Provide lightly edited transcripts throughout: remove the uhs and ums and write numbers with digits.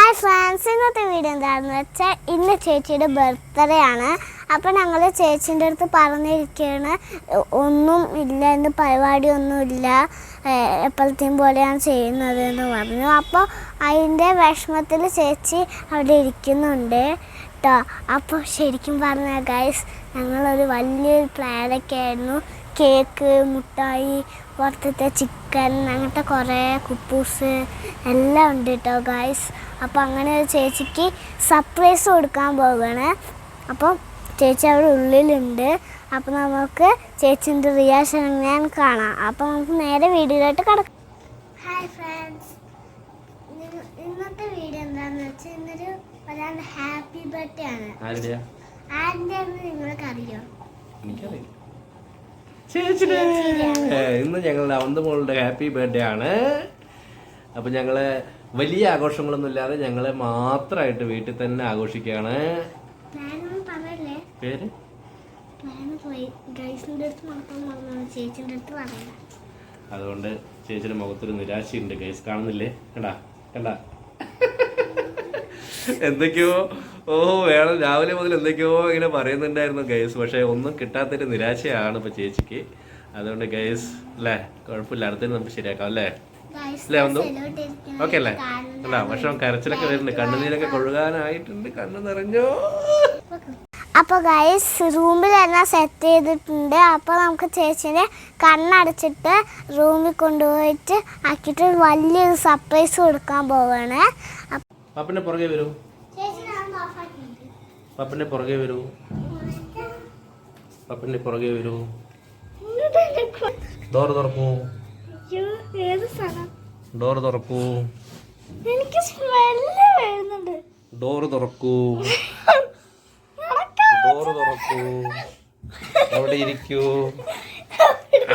Hi friends, ഇന്നത്തെ video എന്താണെന്ന് വെച്ചാൽ ഇന്ന് ചേച്ചിയുടെ ബർത്ത്ഡേ ആണ്. അപ്പോൾ ഞങ്ങൾ ചേച്ചീൻ്റെ അടുത്ത് പറഞ്ഞിരിക്കുകയാണ്, ഒന്നും ഇല്ല, ഇന്ന് പരിപാടിയൊന്നുമില്ല, എപ്പോഴത്തെയും പോലെയാണ് ചെയ്യുന്നത് എന്ന് പറഞ്ഞു. അപ്പോൾ അതിൻ്റെ വിഷമത്തിൽ ചേച്ചി അവിടെ ഇരിക്കുന്നുണ്ട് കേട്ടോ. അപ്പോൾ ശരിക്കും പറഞ്ഞാൽ ഗൈസ്, ഞങ്ങളൊരു വലിയൊരു പ്ലാനൊക്കെ ആയിരുന്നു. കേക്ക്, മുട്ടായി, പുറത്തത്തെ ചിക്കൻ, അങ്ങനത്തെ കുറേ കുപ്പൂസ് എല്ലാം ഉണ്ട് കേട്ടോ ഗൈസ്. അപ്പോൾ അങ്ങനെ ഒരു ചേച്ചിക്ക് സർപ്രൈസ് കൊടുക്കാൻ പോവുകയാണ്. അപ്പോൾ ചേച്ചി അവിടെ ഉള്ളിലുണ്ട്. അപ്പോൾ നമുക്ക് ചേച്ചീൻ്റെ റിയാക്ഷൻ ഞാൻ കാണാം. അപ്പോൾ നമുക്ക് നേരെ വീഡിയോയിലോട്ട് കിടക്കാം. ഹായ് ഫ്രണ്ട്സ്, ഇന്നത്തെ വീഡിയോ എന്താണെന്ന് വെച്ചാൽ ഇന്നൊരു ഒരാളുടെ ഹാപ്പി ബർത്ത്ഡേ ആണ്. ആരുടെ നിങ്ങൾക്ക് അറിയോ? എനിക്കറിയാം. ഇന്ന് ഞങ്ങളുടെ അവന്തമോളുടെ ഹാപ്പി ബർത്ത്ഡേ ആണ്. അപ്പം ഞങ്ങൾ വലിയ ആഘോഷങ്ങളൊന്നും ഇല്ലാതെ ഞങ്ങളെ മാത്രമായിട്ട് വീട്ടിൽ തന്നെ ആഘോഷിക്കുകയാണ്. പേര് അതുകൊണ്ട് ചേച്ചിയുടെ മുഖത്തൊരു നിരാശയുണ്ട് ഗൈസ്, കാണുന്നില്ലേ? കണ്ടാ കണ്ടാ എന്തൊക്കെയോ വേണം, രാവിലെ മുതൽ എന്തൊക്കെയോ ഇങ്ങനെ പറയുന്നുണ്ടായിരുന്നു ഗൈസ്. പക്ഷെ ഒന്നും കിട്ടാത്തൊരു നിരാശയാണ് ഇപ്പൊ ചേച്ചിക്ക്. അതുകൊണ്ട് ഗൈസ് അല്ലേ, കുഴപ്പമില്ല, അടുത്തതിന് നമുക്ക് ശരിയാക്കാം അല്ലേ? അല്ലേ ഒന്നും ഓക്കെ അല്ലേ? അല്ല പക്ഷെ കരച്ചിലൊക്കെ വരുന്നുണ്ട്, കണ്ണുനീരൊക്കെ കൊഴുകാനായിട്ടുണ്ട്, കണ്ണു നിറഞ്ഞോ. അപ്പോൾ ഗൈസ് റൂമിൽ എല്ലാം സെറ്റ് ചെയ്തിട്ടുണ്ട്. അപ്പോൾ നമുക്ക് ചേച്ചിനെ കണ്ണടച്ചിട്ട് റൂമിൽ കൊണ്ടുപോയിട്ട് ആക്കിയിട്ട് വലിയൊരു സർപ്രൈസ് കൊടുക്കാൻ പോവാണ്. പപ്പന്റെ പുറകെ വരൂ, പപ്പന്റെ പുറകെ വരൂ, പപ്പന്റെ പുറകെ വരൂ. ഡോർ തുറക്കൂ, ഡോർ തുറക്കൂ, എനിക്ക് സ്മെല്ല് വരുന്നുണ്ട്. ഡോർ തുറക്കൂ, ഡോർ തുറക്കൂ. അവിടെ ഇരിക്കൂ,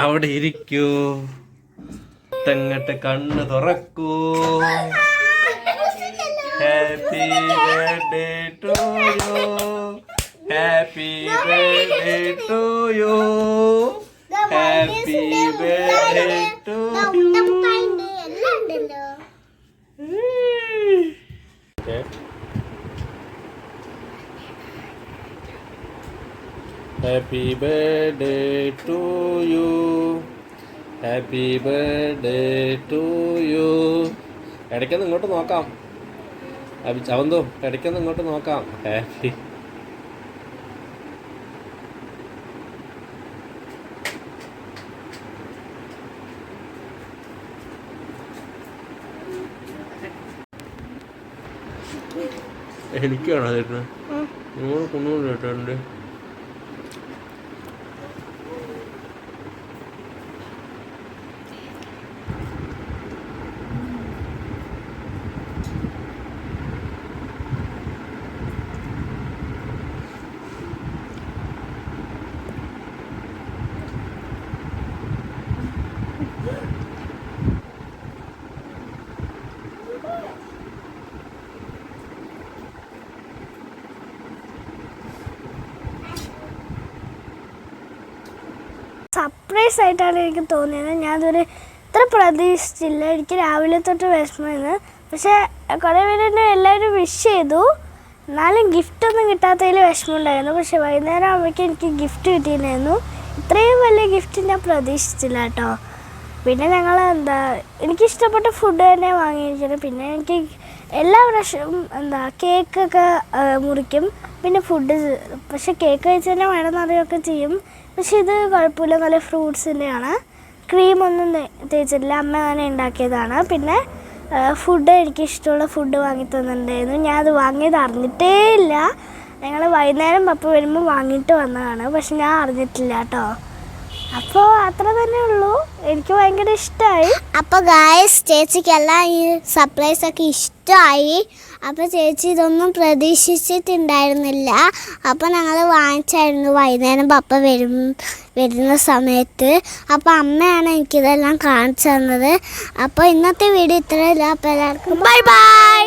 അവിടെ ഇരിക്കൂ. തെങ്ങട്ട് കണ്ണ് തുറക്കൂ. Happy birthday to you, happy birthday to you, happy birthday to you. Happy birthday to you, happy birthday to you. ഇടയ്ക്കൊന്ന് ഇങ്ങോട്ട് നോക്കാം അവന്തോ, ഇടയ്ക്കൊന്ന് ഇങ്ങോട്ട് നോക്കാം. ഹാപ്പി എനിക്കാണോ ചേട്ടന്? നിങ്ങൾ കൊണ്ടുപോകും ചേട്ടൻ്റെ. സർപ്രൈസ് ആയിട്ടാണ് എനിക്ക് തോന്നിയത്. ഞാനതൊരു ഇത്ര പ്രതീക്ഷിച്ചില്ല. എനിക്ക് രാവിലെ തൊട്ട് വിഷമമായിരുന്നു. പക്ഷേ കുറേ പേര് എല്ലാവരും വിഷ് ചെയ്തു, എന്നാലും ഗിഫ്റ്റൊന്നും കിട്ടാത്തതിൽ വിഷമമുണ്ടായിരുന്നു. പക്ഷെ വൈകുന്നേരം ആകുമ്പോഴേക്കും എനിക്ക് ഗിഫ്റ്റ് കിട്ടിയിട്ടുണ്ടായിരുന്നു. ഇത്രയും വലിയ ഗിഫ്റ്റ് ഞാൻ പ്രതീക്ഷിച്ചില്ല കേട്ടോ. പിന്നെ ഞങ്ങൾ എനിക്കിഷ്ടപ്പെട്ട ഫുഡ് തന്നെ വാങ്ങിയിരിക്കുന്നത്. പിന്നെ എനിക്ക് എല്ലാ പ്രാവശ്യവും കേക്കൊക്കെ മുറിക്കും, പിന്നെ ഫുഡ്. പക്ഷെ കേക്ക് കഴിച്ച് തന്നെ വേണമെന്നറിയൊക്കെ ചെയ്യും. പക്ഷെ ഇത് കുഴപ്പമില്ല, നല്ല ഫ്രൂട്ട്സിൻ്റെയാണ്. ക്രീമൊന്നും തേച്ചിട്ടില്ല, അമ്മ തന്നെ ഉണ്ടാക്കിയതാണ്. പിന്നെ ഫുഡ് എനിക്കിഷ്ടമുള്ള ഫുഡ് വാങ്ങി തന്നിട്ടുണ്ടായിരുന്നു. ഞാനത് വാങ്ങിയത് അറിഞ്ഞിട്ടേ ഇല്ല. ഞങ്ങൾ വൈകുന്നേരം പപ്പ വരുമ്പോൾ വാങ്ങിയിട്ട് വന്നതാണ്, പക്ഷെ ഞാൻ അറിഞ്ഞിട്ടില്ല കേട്ടോ. അപ്പോൾ അത്ര തന്നെ ഉള്ളൂ. എനിക്ക് ഭയങ്കര ഇഷ്ടമായി. അപ്പോൾ ഗായ്സ് ചേച്ചിക്കെല്ലാം ഈ സർപ്രൈസൊക്കെ ഇഷ്ടമായി. അപ്പോൾ ചേച്ചി ഇതൊന്നും പ്രതീക്ഷിച്ചിട്ടുണ്ടായിരുന്നില്ല. അപ്പോൾ ഞങ്ങൾ വാങ്ങിച്ചായിരുന്നു വൈകുന്നേരം പപ്പ വരുന്ന സമയത്ത്. അപ്പോൾ അമ്മയാണ് എനിക്കിതെല്ലാം കാണിച്ചു തന്നത്. അപ്പോൾ ഇന്നത്തെ വീഡിയോ ഇത്രയല്ല. അപ്പോൾ എല്ലാവർക്കും ബൈ ബൈ.